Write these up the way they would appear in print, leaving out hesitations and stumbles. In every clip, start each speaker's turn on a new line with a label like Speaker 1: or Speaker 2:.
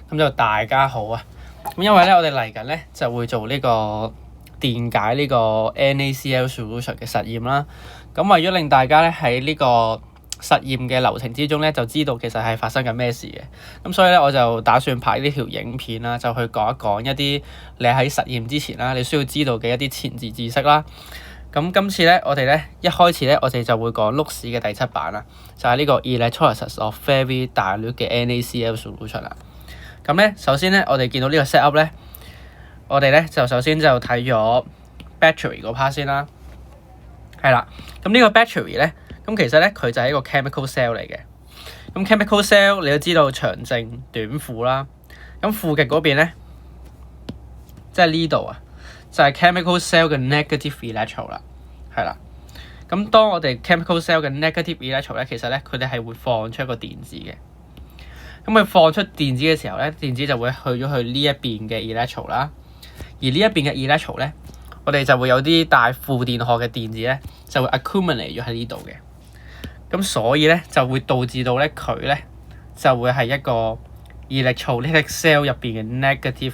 Speaker 1: 咁就大家好啊！咁因為咧，我哋嚟緊咧就會做呢個電解呢個 NaCl solution 嘅實驗啦。咁為咗令大家咧喺呢個實驗嘅流程之中咧，就知道其實係發生緊咩事嘅。咁所以咧，我就打算拍呢條影片啦，就去講一講一啲你喺實驗之前啦，你需要知道嘅一啲前置知識啦。咁今次咧，我哋咧一開始咧，我哋就會講碌屎嘅第7版啦，就係呢個 electrolysis of very dilute 嘅 NaCl solution 啦。咁咧，首先咧，我哋見到呢個 set up 咧，我哋咧就首先就睇咗 battery 嗰 part 先啦。係啦，咁呢個 battery 咧，咁其實咧佢就係一個 chemical cell 嚟嘅。咁 chemical cell 你都知道長正短負啦。咁負極嗰邊咧，即係呢度啊，就係 chemical cell 嘅 negative electron 啦。係啦，咁當我哋 chemical cell 嘅 negative electron 咧，其實咧佢哋係會放出一個電子嘅。咁佢放出電子嘅時候咧，電子就會去咗去呢一邊嘅 electron 啦。而呢一邊嘅 electron 咧，我哋就會有啲帶負電荷嘅電子咧，就會 accumulate 咗喺呢度嘅。咁所以咧就會導致到咧佢咧就會係一個 electrolytic cell 入邊嘅 negative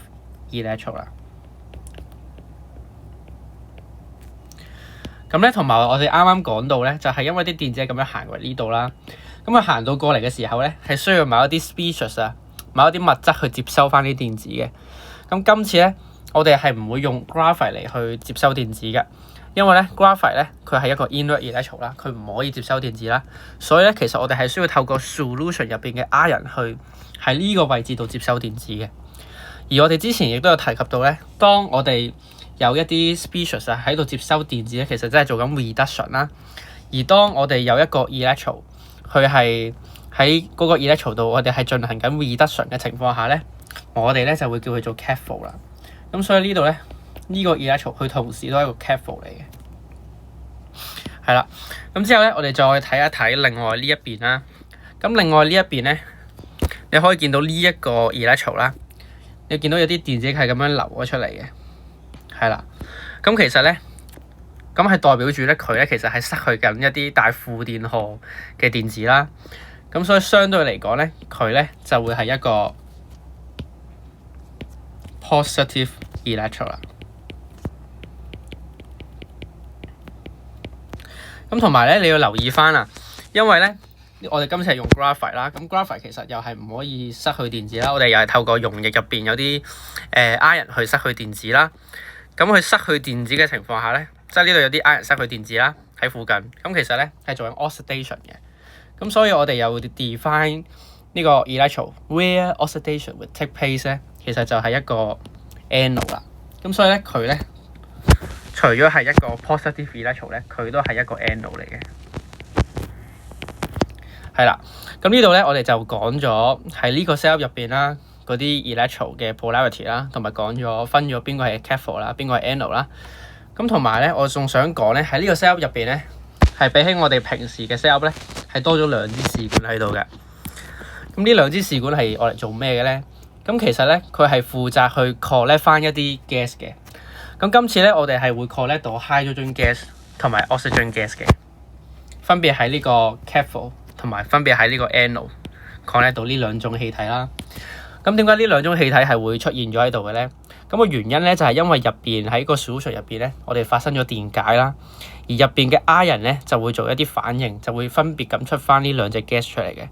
Speaker 1: electron 啦。咁咧同埋我哋啱啱講到咧，就係因為啲電子咁樣行過嚟呢度啦。咁佢行到過嚟嘅時候咧，係需要某一啲 species 啊，某一啲物質去接收翻啲電子嘅。咁今次咧，我哋係唔會用 graphite 嚟去接收電子嘅，因為咧 graphite 咧佢係一個 inert electron 啦，佢唔可以接收電子啦。所以咧，其實我哋係需要透過 solution 入邊嘅 ion 去喺呢個位置度接收電子嘅。而我哋之前亦都有提及到咧，當我哋有一啲 species 啊喺度接收電子咧，其實真係做緊 reduction 啦。而當我哋有一個 electron，佢係喺嗰個 electron 度，我哋係進行緊 reduction 嘅情況下咧，我哋咧就會叫佢做 cathode 啦。咁所以呢度咧，呢個 electron 佢同時都係一個 cathode 嚟嘅。係啦，咁之後咧，我哋再睇一睇另外呢一邊啦。咁另外呢一邊咧，你可以見到呢一個 electron 啦，你見到有啲電子係咁樣流咗出嚟嘅。係啦，咁其實咧，咁係代表住咧佢咧其實係失去緊一啲帶負電荷嘅電子啦。咁所以相對嚟講咧，佢咧就會係一個 positive electron 啦。咁同埋咧，你要留意翻啊，因為咧我哋今次係用 graphite 啦，咁 graphite 其實又係唔可以失去電子啦。我哋又係透過溶液入邊有啲ion 去失去電子啦。咁佢失去電子嘅情況下咧，即係呢度有啲 ion 失去電子啦喺附近。咁其實咧係做緊 oxidation 嘅。咁所以我哋又 define 呢個 electron where oxidation would take place 咧，其實就係一個 anode 啦。咁所以咧佢咧除咗係一個 positive electron 咧，佢都係一個 anode 嚟嘅。係啦，咁呢度咧我哋就講咗喺呢個 cell 入邊啦，嗰啲 electron 嘅 polarity 啦，同埋講咗分咗邊個係 cathode 啦，邊個係 anode 啦。咁同埋咧，我仲想講咧喺呢個 cell 入邊咧，係比起我哋平時嘅 cell 咧，係多咗兩支試管喺度嘅。咁呢兩支試管係我嚟做咩嘅咧？咁其實咧佢係負責去 collect 翻一啲 gas 嘅。咁今次咧我哋係會 collect 到 hydrogen gas 同埋 oxygen gas 嘅，分別喺呢個 cathode 同埋分別喺呢個 anode collect 到呢兩種氣體啦。咁點解呢兩種氣體係會出現咗喺度嘅咧？咁個原因咧就係因為入邊喺個 solution 入邊咧，我哋發生咗電解啦，而入邊嘅 ion 咧就會做一啲反應，就會分別咁出翻呢兩隻 gas 出嚟嘅。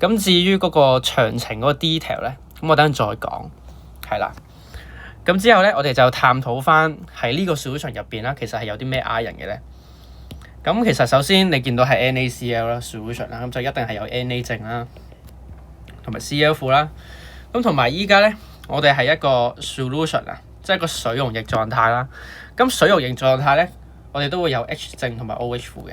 Speaker 1: 咁至於嗰個詳情嗰個 detail 咧，咁我等陣再講。係啦，咁之後咧，我哋就探討翻喺呢個 solution 入邊啦，其實係有啲咩 ion 嘅咧？咁其實首先你見到係 NaCl 啦 solution 啦，咁就一定係有 Na 正啦，同埋 Cl 負啦。咁同埋依家咧，我哋係一個 solution 啊，即係個水溶液狀態啦。咁水溶液狀態咧，我哋都會有 H 正同埋 OH 負嘅。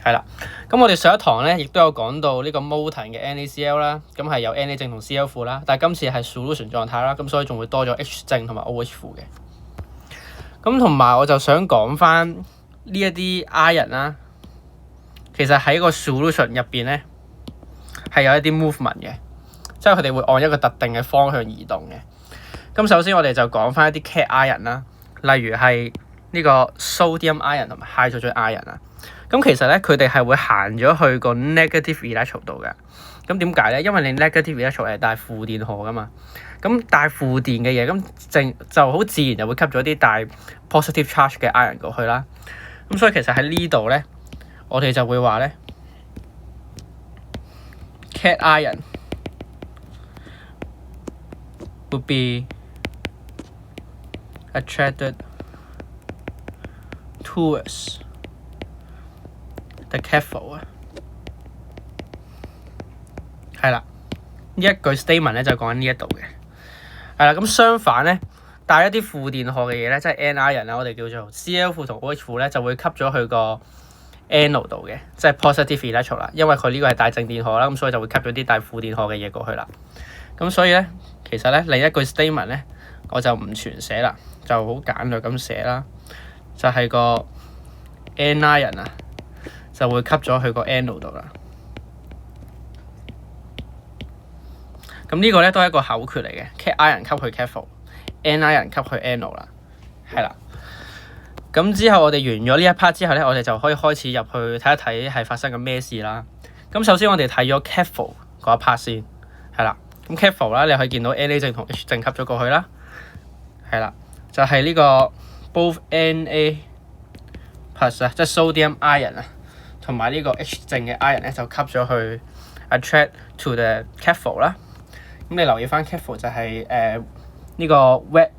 Speaker 1: 係啦，咁我哋上一堂咧，亦都有講到呢個 molten 嘅 NaCl 啦，咁係有 Na 正同 Cl 負啦。但係今次係 solution 狀態啦，咁所以仲會多咗 H 正同埋 OH 負嘅。咁同埋我就想講翻呢一啲 ion 啦，其實喺個 solution 入邊咧係有一啲 movement 嘅，即係佢哋會按一個特定嘅方向移動嘅。咁首先我哋就講翻一啲 cation ion 啦，例如係呢個 sodium ion 同埋 hydrogen ion 啊。咁其實咧佢哋係會行咗去個 negative electron 度嘅。咁點解咧？因為你 negative electron 係帶負電荷噶嘛，咁帶負電嘅嘢，咁就好自然就會吸咗啲帶 positive charge 嘅 ion 過去啦。咁所以其實喺呢度咧，我哋就會話咧 cation ion would be attracted towards the cathode 啊，係啦，呢一句 statement 咧就講緊呢一度嘅，係啦。咁相反咧，帶一啲負電荷嘅嘢咧，即係 N ion 啦，我哋叫做 Cl 負同 OH 負咧，就會吸咗去個 anode 度嘅，即係 positive electron 啦。因為佢呢個係帶正電荷啦，咁所以就會吸咗啲帶負電荷嘅嘢過去啦。咁所以咧，其實咧另一句 statement 咧，我就唔全寫啦，就好簡略咁寫啦，就係個 N ion 啊，就會吸咗去個 anode 度啦。咁呢個咧都係一個口訣嚟嘅 ，cation ion 吸去 cathode，N ion 吸去 anode 啦，係啦。咁之後我哋完咗呢一 part 之後咧，我哋就可以開始入去睇一睇係發生緊咩事啦。咁首先我哋睇咗 cathode 嗰一 part 先，係啦。咁 cathode 啦，你可以見到 Na 正同 H 正吸咗過去啦，係啦，就係呢個 both Na plus 啊，即係 sodium ion 啊，同埋呢個 H 正嘅 ion 咧就吸咗去 attract to the cathode 啦。咁你留意翻 cathode 就係呢個 red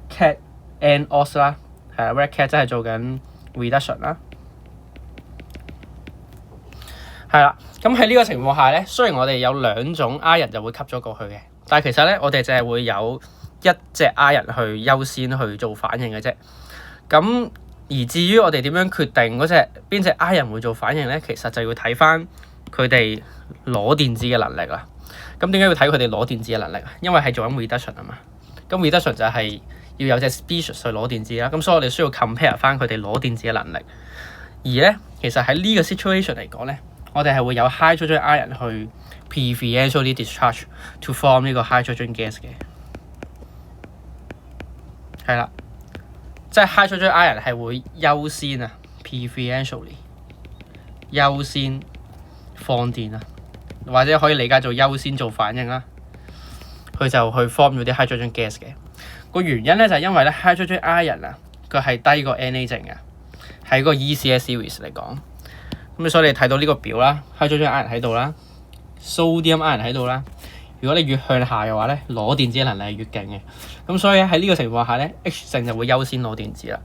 Speaker 1: cat NOS 啦，係啦 red cat 即係做緊 reduction 啦，係啦。咁喺呢個情況下咧，雖然我哋有兩種 ion 就會吸咗過去嘅，但係其實咧我哋淨係會有一隻 ion 去優先去做反應嘅啫。咁而至於我哋點樣決定嗰隻邊隻 ion 會做反應咧，其實就要睇翻佢哋攞電子嘅能力啦。咁點解要睇佢哋攞電子嘅能力啊？因為係做緊 reduction 啊嘛。咁 reduction 就係要有隻 species 去攞電子啦。咁所以我哋需要 compare 翻佢哋攞電子嘅能力。而咧，其實喺呢個 situation 嚟講咧，我哋係會有 hydrogen ion 去 preferentially discharge to form 呢個 hydrogen gas 嘅。係啦，即係 hydrogen ion 係會優先啊 preferentially 優先放電啊。或者可以理解做優先做反應啦，佢就去 form 咗啲 hydrogen gas 嘅。個原因咧就係因為咧 hydrogen ion 啊，佢係低過 Na 正嘅，喺個 ECS series 嚟講。咁所以你睇到呢個表啦 ，hydrogen ion 喺度啦 ，sodium ion 喺度啦。如果你越向下嘅話咧，攞電子嘅能力係越勁嘅。咁所以喺呢個情況下咧 ，H 正就會優先攞電子啦。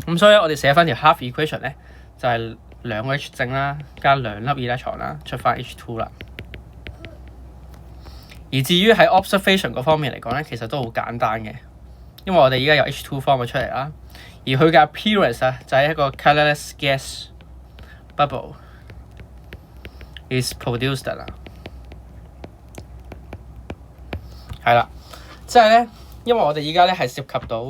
Speaker 1: 咁所以我哋寫翻條 half equation 咧，就係兩個 H 正啦，加兩粒 electron 啦，出翻 H2 啦。而至於喺 observation 嗰方面嚟講咧，其實都好簡單嘅，因為我哋而家有 H2 form 咗出嚟啦，而佢嘅 appearance 啊就係一個 colourless gas bubble is produced 啦。係啦，即係咧，因為我哋而家咧係涉及到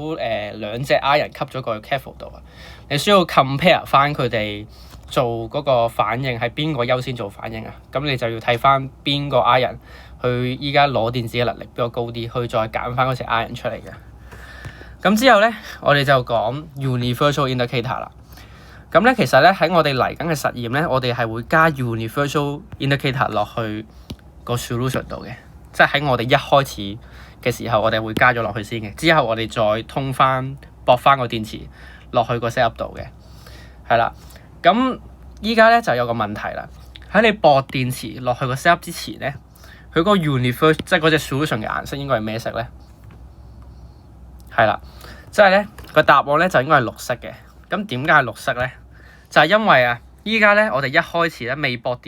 Speaker 1: 兩隻 ion 吸咗過去 cathode 度啊，你需要 compare 翻佢哋做嗰個反應係邊個優先做反應啊？咁你就要睇翻邊個 ion 佢依家攞電子嘅能力比較高啲，去再揀翻嗰隻 ion 出嚟嘅。咁之後咧，我哋就講 universal indicator 啦。咁咧，其實咧喺我哋嚟緊嘅實驗咧，我哋係會加 universal indicator 落去個 solution 度嘅，即係喺我哋一開始嘅時候，我哋會加咗落去先嘅。之後我哋再通翻駁翻個電池落去個 setup 度嘅，係啦。咁依家咧就有個問題啦，喺你駁電池落去個 setup 之前咧，佢嗰個 universal 即係嗰隻 solution 嘅顏色應該係咩色咧？係啦，即係咧個答案咧就應該係綠色嘅。咁點解係綠色咧？就係因為啊，依家咧我哋一開始咧未駁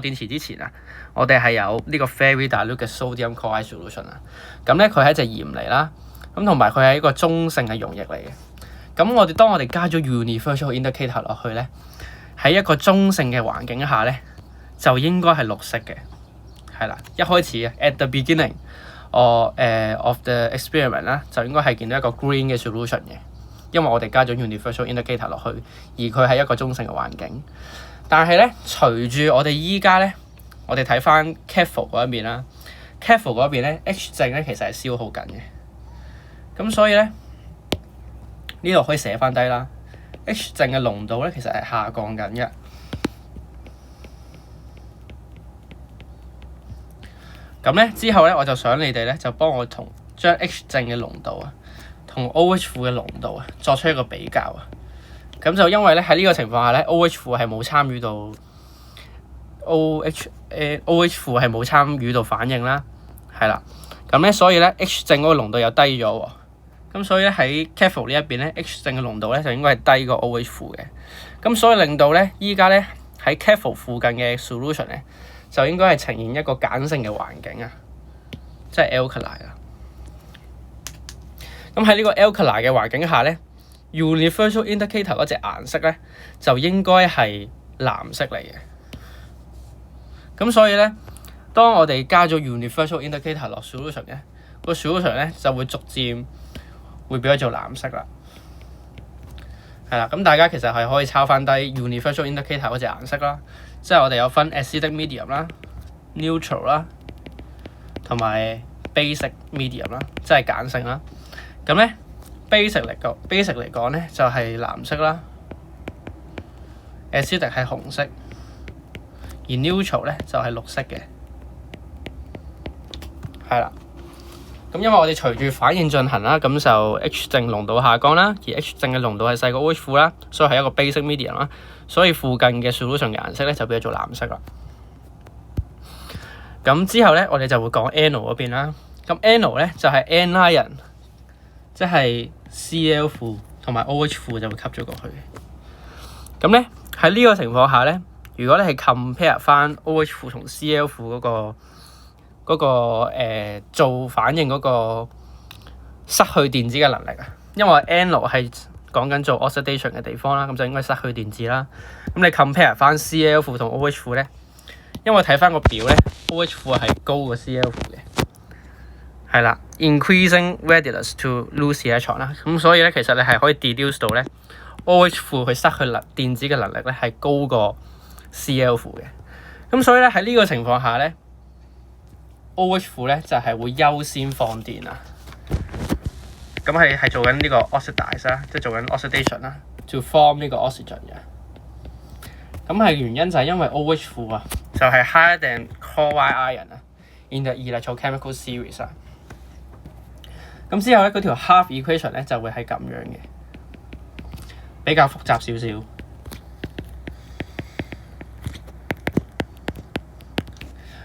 Speaker 1: 電池之前啊，我哋係有呢個 very dilute 嘅 sodium chloride solution 啊。咁咧佢係一隻鹽嚟啦，咁同埋佢係一個中性嘅溶液嚟嘅。咁當我哋加咗 universal indicator 落去咧，喺一個中性嘅環境下咧，就應該係綠色嘅，係啦。一開始啊 at the beginning of the experiment 啦，就應該係見到一個 green 嘅 solution 嘅，因為我哋加咗 universal indicator 落去，而佢係一個中性嘅環境。但係咧，隨住我哋依家咧，我哋睇翻 cathode 嗰一邊啦 ，cathode 嗰一邊咧 H 正咧其實係消耗緊嘅，咁所以咧。呢度可以寫翻低啦 ，H 正嘅濃度咧其實係下降緊嘅，咁咧之後咧，我就想你哋咧就幫我將 H 正嘅濃度啊，同 OH 負嘅濃度啊作出一個比較啊。咁就因為咧喺呢個情況下咧，OH 負係冇參與到 OH 負係冇參與到反應啦，係啦。咁咧所以咧 H 正嗰個濃度又低咗喎。咁所以咧喺 cathode 呢一邊咧 H 正嘅濃度咧就應該係低過 OH 負嘅。咁所以令到咧依家咧喺 cathode 附近嘅 solution 咧就應該係呈現一個鹼性嘅環境啊，即係 alkali 啊。咁喺呢個 alkali 嘅環境下咧 universal indicator 嗰隻顏色咧就應該係藍色嚟嘅。咁所以咧，當我哋加咗 universal indicator 落 solution 嘅個 solution 咧就會逐漸會變咗做藍色啦。係啦，咁大家其實係可以抄翻低 universal indicator 嗰隻顏色啦，即係我哋有分 acidic medium 啦、neutral 啦，同埋 basic medium 啦，即係鹼性啦。咁咧 basic 嚟講咧就係藍色啦 ，acidic 係紅色，而 neutral 咧就係綠色嘅，係啦。咁因為我哋隨住反應進行啦，咁就 H 正濃度下降啦，而 H 正嘅濃度係細過 OH 負啦，所以係一個 basic medium 啦，所以附近嘅 solution 嘅顏色咧就變咗做藍色啦。咁之後咧，我哋就會講 anode 嗰邊啦。咁 anode 咧就係 anion，即係 Cl 負同埋 OH 負就會吸咗過去。咁咧喺呢個情況下咧，如果你係 compare 翻 OH 負同 Cl 負嗰個做反應嗰個失去電子嘅能力啊，因為 anode 係講緊做 oxidation 嘅地方啦，咁就應該失去電子啦。咁你 compare 翻 Cl 負同 OH 負咧，因為睇翻個表咧 ，OH 負係高過 Cl 負嘅，係啦 ，increasing readiness to lose electron 啦，咁所以咧其實你係可以 deduce 到咧 OH 負佢失去電子嘅能力咧係高過 Cl 負嘅，咁所以咧喺呢個情況下咧。OH 負咧就係會優先放電啊，咁係做緊呢個 oxidize 啦，即係做緊 oxidation 啦，to form 呢個 oxygen 嘅。咁係原因就係因為 OH 負啊，就係 higher than chloride ion 啊，in the electrochemical series 啊。咁之後咧嗰條 half equation 咧就會係咁樣嘅，比較複雜少少。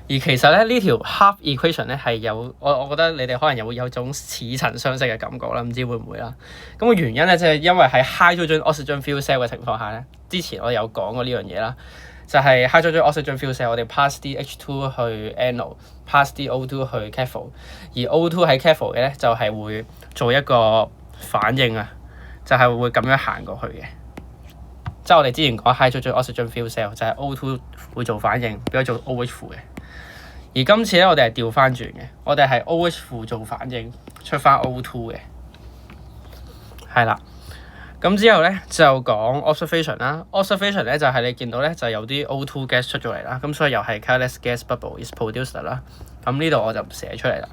Speaker 1: 而其實咧呢條 half equation 咧係有我覺得你哋可能又會有種似曾相識嘅感覺啦，唔知會唔會啦？咁個原因咧就係因為喺 hydrogen oxygen fuel cell 嘅情況下咧，之前我有講過呢樣嘢啦，就係 hydrogen oxygen fuel cell 我哋 pass 啲 H2 去 anode，pass 啲 O2 去 cathode， 而 O2 喺 cathode 嘅咧就係會做一個反應啊，就係會咁樣行過去嘅。即係我哋之前講 hydrogen oxygen fuel cell 就係 O2 會做反應，變咗做 OH 負嘅。而今次咧，我哋係調翻轉嘅，我哋係 OH 負做反應出翻 O2 嘅，係啦。咁之後咧就講 observation 啦。observation 咧就係你見到咧就有啲 O2 gas 出咗嚟啦，咁所以又係 careless gas bubble is produced 啦。咁呢度我就唔寫出嚟啦。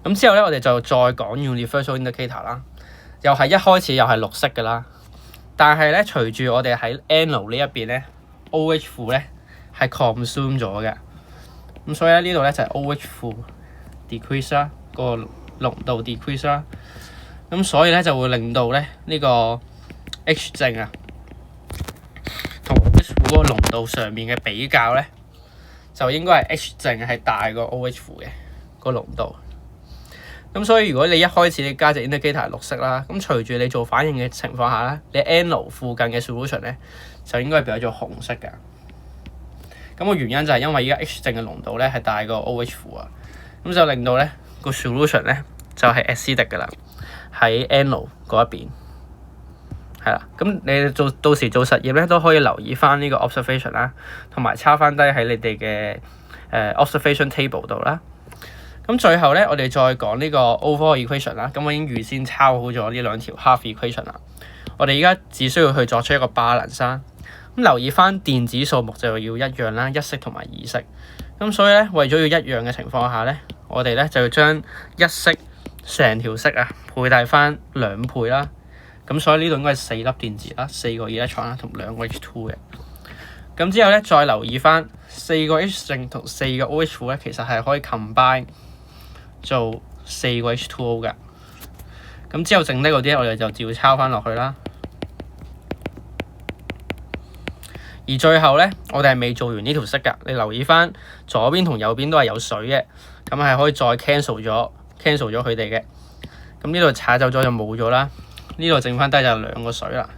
Speaker 1: 咁之後咧，我哋就再講 universal indicator 啦，又係一開始又係綠色㗎啦。但係咧，隨住我哋喺 anode 呢一邊咧 ，OH 負咧係 consume 咗嘅。咁所以咧呢度咧就係 OH 負 decrease 啦，個濃度 decrease 啦。咁所以咧就會令到咧呢個 H 正啊同 OH 負嗰個濃度上面嘅比較咧，就應該係 H 正係大過 OH 負嘅個濃度。咁所以如果你一開始你加隻 indicator 係綠色啦，咁隨住你做反應嘅情況下咧，你 anode 附近嘅 solution 咧就應該係變咗做紅色嘅。咁個原因就係因為依家 H 正嘅濃度咧係大過 OH 負啊，咁就令到咧個 solution 咧就係 acidic 㗎啦，喺 anode 嗰一邊係啦。咁你到時做實驗咧都可以留意翻呢個 observation 啦，同埋抄翻低喺你哋嘅observation table 度啦。咁最後咧，我哋再講呢個 overall equation 啦。咁我已經預先抄好咗呢兩條 half equation 啦。我哋而家只需要去作出一個 balance 啦。咁留意翻電子數目就要一樣啦，一式同埋二式。咁所以咧，為咗要一樣嘅情況下咧，我哋咧就要將一式成條式啊配戴翻兩倍啦。咁所以呢度應該係4粒電子啦，4個 electron 啦，同2個 H2 嘅。咁之後咧，再留意翻4個 H 正同4個 OH 負咧，其實係可以 combine 做4個 H2O 嘅。咁之後剩低嗰啲我哋就照抄翻落去啦。而最後咧，我哋係未做完呢條式㗎。你留意翻左邊同右邊都係有水嘅，咁係可以再 cancel 咗佢哋嘅。咁呢度踩走咗就冇咗啦。呢度剩翻低就2個水啦。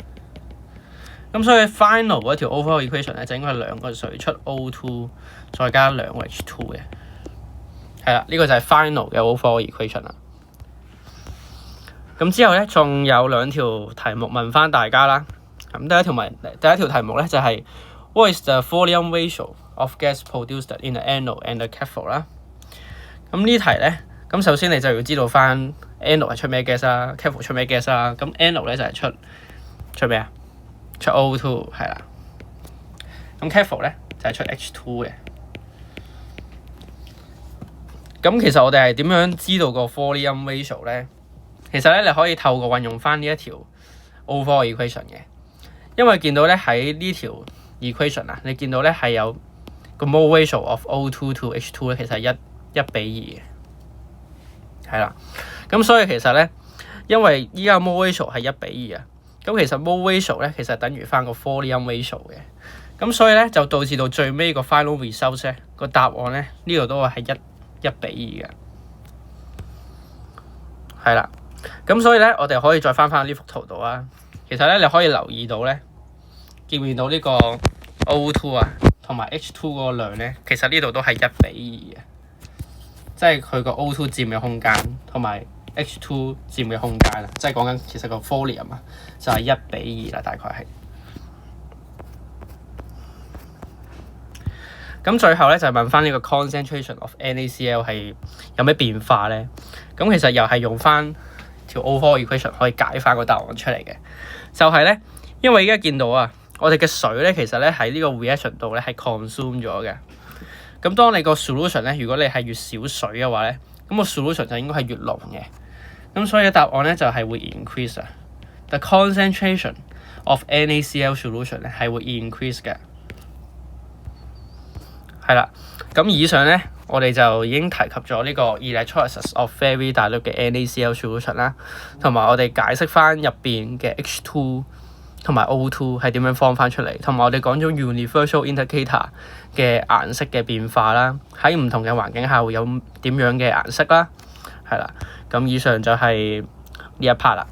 Speaker 1: 咁所以 final 嗰條 overall equation 咧就應該係2個水出 O2 再加2個 H2 嘅。係啦，呢個就係 final 嘅 overall equation 啦。咁之後咧，仲有2條題目問翻大家啦。咁第一條題目咧就係 What is the volume ratio of gas produced in the anode and the cathode 啦。咁呢題咧，咁首先你就要知道翻 anode 係出咩 gas 啦 ，cathode 出咩 gas 啦。咁 anode 咧就係出咩啊？出 O2 係啦。咁 cathode 咧就係出 H2 嘅。咁其實我哋係點樣知道個 volume ratio 咧？其實咧你可以透過運用翻呢一條 overall equation 嘅，因為見到咧喺呢條 equation 啊，你見到咧係有個 mole ratio of O2 to H2 咧，其實係1比2嘅，係啦。咁所以其實咧，因為依家 mole ratio 係1比2啊，咁其實 mole ratio 咧其實等於翻個 volume ratio 嘅，咁所以咧就導致到最尾個 final result 咧個答案咧呢度都係1比2嘅，係啦。咁所以咧，我哋可以再翻呢幅圖度啊。其實咧，你可以留意到咧，見唔見到呢個 O2 啊，同埋 H2 嗰個量咧，其實呢度都係1比2嘅，即係佢個 O2 佔嘅空間同埋 H2 佔嘅空間啦，即係講緊其實個 volume 啊，就係1比2啦，大概係。咁最後咧就係問翻呢個 concentration of NaCl 係有咩變化咧？咁其實又係用翻條 overall equation 可以解翻個答案出嚟嘅，就係咧，因為而家見到啊，我哋嘅水咧其實咧喺呢個 reaction 度咧係 consume 咗嘅。咁當你個 solution 咧，如果你係越少水嘅話咧，咁個 solution 就應該係越濃嘅。咁所以答案咧就係會 increase 啊。The concentration of NaCl solution 咧係會 increase 嘅。係啦，咁以上咧，我哋就已經提及咗呢個 electrolysis of very dilute 嘅 NaCl solution 啦，同埋我哋解釋翻入邊嘅 H2 同埋 O2 係點樣放翻出嚟，同埋我哋講咗 universal indicator 嘅顏色嘅變化啦，喺唔同嘅環境下會有點樣嘅顏色啦，係啦，咁以上就係呢一 part 啦。